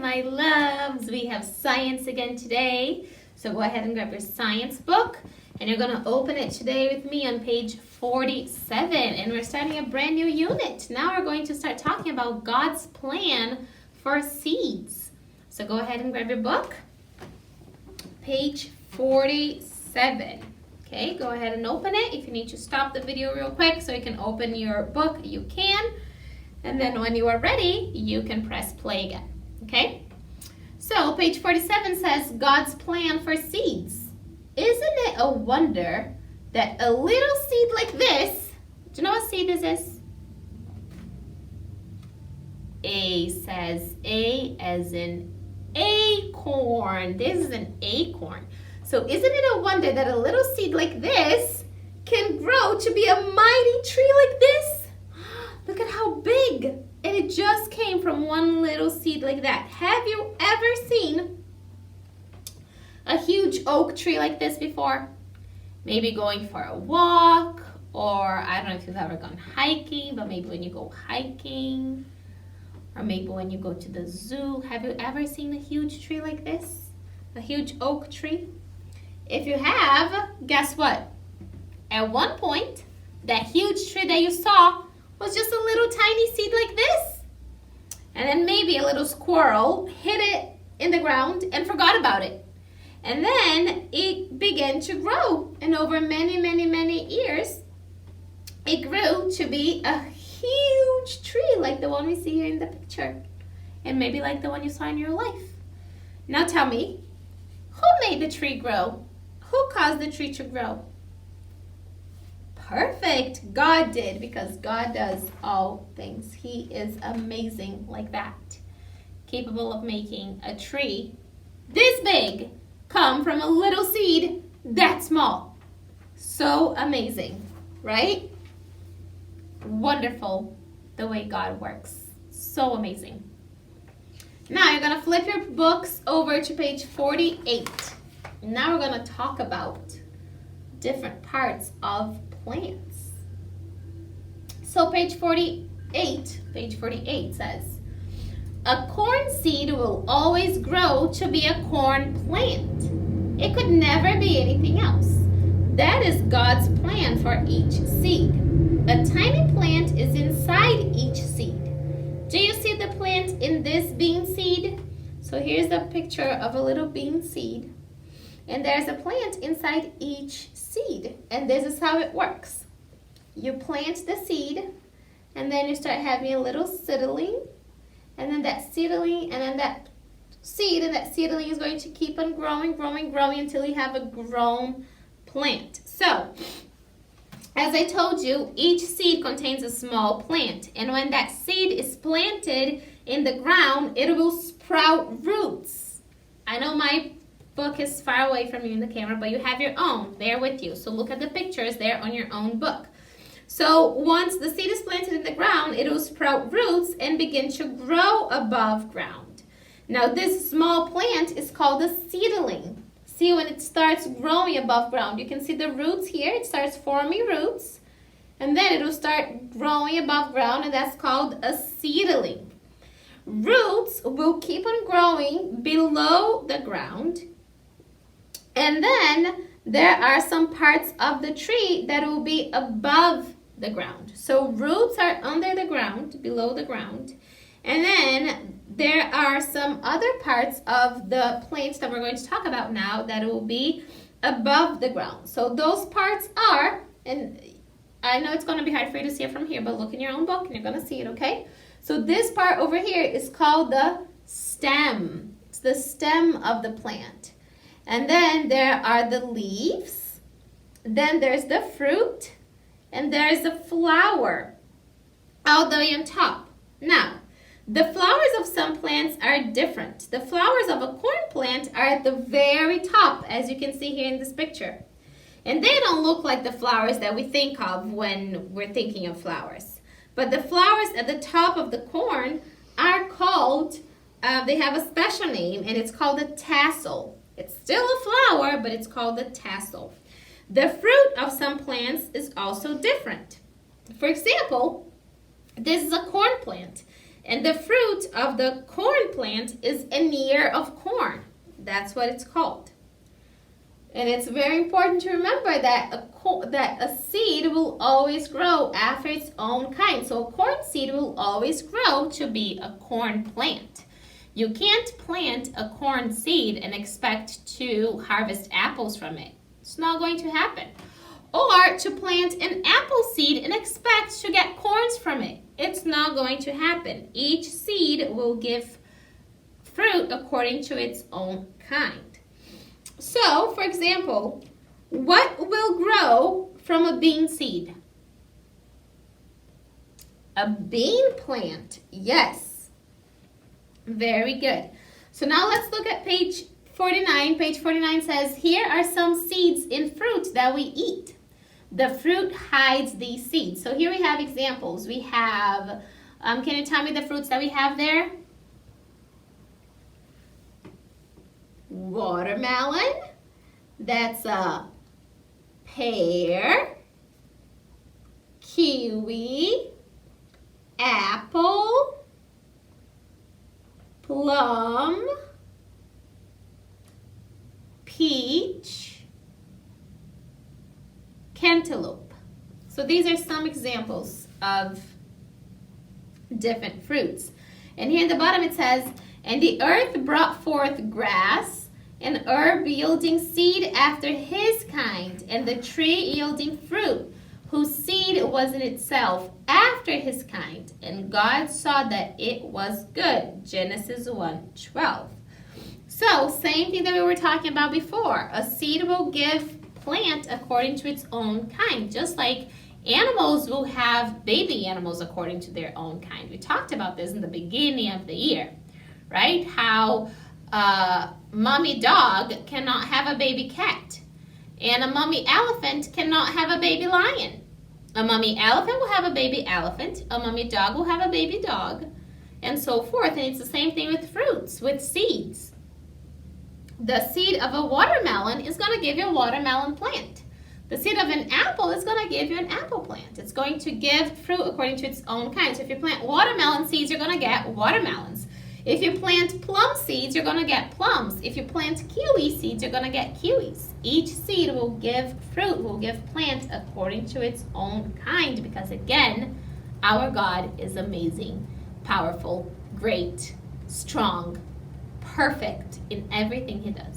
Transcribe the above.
my loves. We have science again today. So go ahead and grab your science book and you're going to open it today with me on page 47. And we're starting a brand new unit. Now we're going to start talking about God's plan for seeds. So go ahead and grab your book. Page 47. Okay, go ahead and open it. If you need to stop the video real quick so you can open your book, you can. And then when you are ready, you can press play again. Okay? So page 47 says God's plan for seeds. Isn't it a wonder that a little seed like this, do you know what seed this is? A says A as in acorn. This is an acorn. So isn't it a wonder that a little seed like this can grow to be a mighty tree like this? Look at how big. And it just came from one little seed like that. Have you ever seen a huge oak tree like this before? Maybe going for a walk, or I don't know if you've ever gone hiking, but maybe when you go hiking, or maybe when you go to the zoo. Have you ever seen a huge tree like this? A huge oak tree? If you have, guess what? At one point, that huge tree that you saw was just a little tiny seed like this. And then maybe a little squirrel hit it in the ground and forgot about it. And then it began to grow. And over many, many, many years, it grew to be a huge tree like the one we see here in the picture. And maybe like the one you saw in your life. Now tell me, who made the tree grow? Who caused the tree to grow? Perfect. God did, because God does all things. He is amazing like that. Capable of making a tree this big come from a little seed that small. So amazing, right? Wonderful the way God works. So amazing. Now you're going to flip your books over to page 48. Now we're going to talk about different parts of plants. So page 48 says, a corn seed will always grow to be a corn plant. It could never be anything else. That is God's plan for each seed. A tiny plant is inside each seed. Do you see the plant in this bean seed? So here's a picture of a little bean seed. And there's a plant inside each seed. And this is how it works. You plant the seed, and then you start having a little seedling, and then that seedling, and then that seed, and that seedling is going to keep on growing until you have a grown plant. So, as I told you, each seed contains a small plant. And when that seed is planted in the ground, it will sprout roots. I know my book is far away from you in the camera, but you have your own there with you. So look at the pictures there on your own book. So once the seed is planted in the ground, it will sprout roots and begin to grow above ground. Now this small plant is called a seedling. See, when it starts growing above ground, you can see the roots here. It starts forming roots, and then it will start growing above ground, and that's called a seedling. Roots will keep on growing below the ground. And then there are some parts of the tree that will be above the ground. So roots are under the ground, below the ground. And then there are some other parts of the plants that we're going to talk about now that will be above the ground. So those parts are, and I know it's going to be hard for you to see it from here, but look in your own book and you're going to see it, okay? So this part over here is called the stem. It's the stem of the plant. And then there are the leaves, then there's the fruit, and there's the flower all the way on top. Now, the flowers of some plants are different. The flowers of a corn plant are at the very top, as you can see here in this picture. And they don't look like the flowers that we think of when we're thinking of flowers. But the flowers at the top of the corn are called, they have a special name, and it's called a tassel. It's still a flower, but it's called a tassel. The fruit of some plants is also different. For example, this is a corn plant, And the fruit of the corn plant is an ear of corn. That's what it's called. And it's very important to remember that a seed will always grow after its own kind. So a corn seed will always grow to be a corn plant. You can't plant a corn seed and expect to harvest apples from it. It's not going to happen. Or to plant an apple seed and expect to get corns from it. It's not going to happen. Each seed will give fruit according to its own kind. So, for example, what will grow from a bean seed? A bean plant, yes. Very good. So now let's look at page 49. Page 49 says, here are some seeds in fruit that we eat. The fruit hides these seeds. So here we have examples. We have, can you tell me the fruits that we have there? Watermelon, that's a pear, kiwi, apple, plum, peach, cantaloupe. So these are some examples of different fruits. And here at the bottom it says, and the earth brought forth grass, an herb yielding seed after his kind, and the tree yielding fruit, whose seed was in itself after his kind. And God saw that it was good. Genesis 1:12. So, same thing that we were talking about before. A seed will give plant according to its own kind, just like animals will have baby animals according to their own kind. We talked about this in the beginning of the year, right? How mommy dog cannot have a baby cat, and a mommy elephant cannot have a baby lion. A mommy elephant will have a baby elephant, a mommy dog will have a baby dog, and so forth. And it's the same thing with fruits, with seeds. The seed of a watermelon is going to give you a watermelon plant. The seed of an apple is going to give you an apple plant. It's going to give fruit according to its own kind. So if you plant watermelon seeds, you're going to get watermelons. If you plant plum seeds, you're going to get plums. If you plant kiwi seeds, you're going to get kiwis. Each seed will give fruit, will give plant according to its own kind, because again, our God is amazing, powerful, great, strong, perfect in everything he does.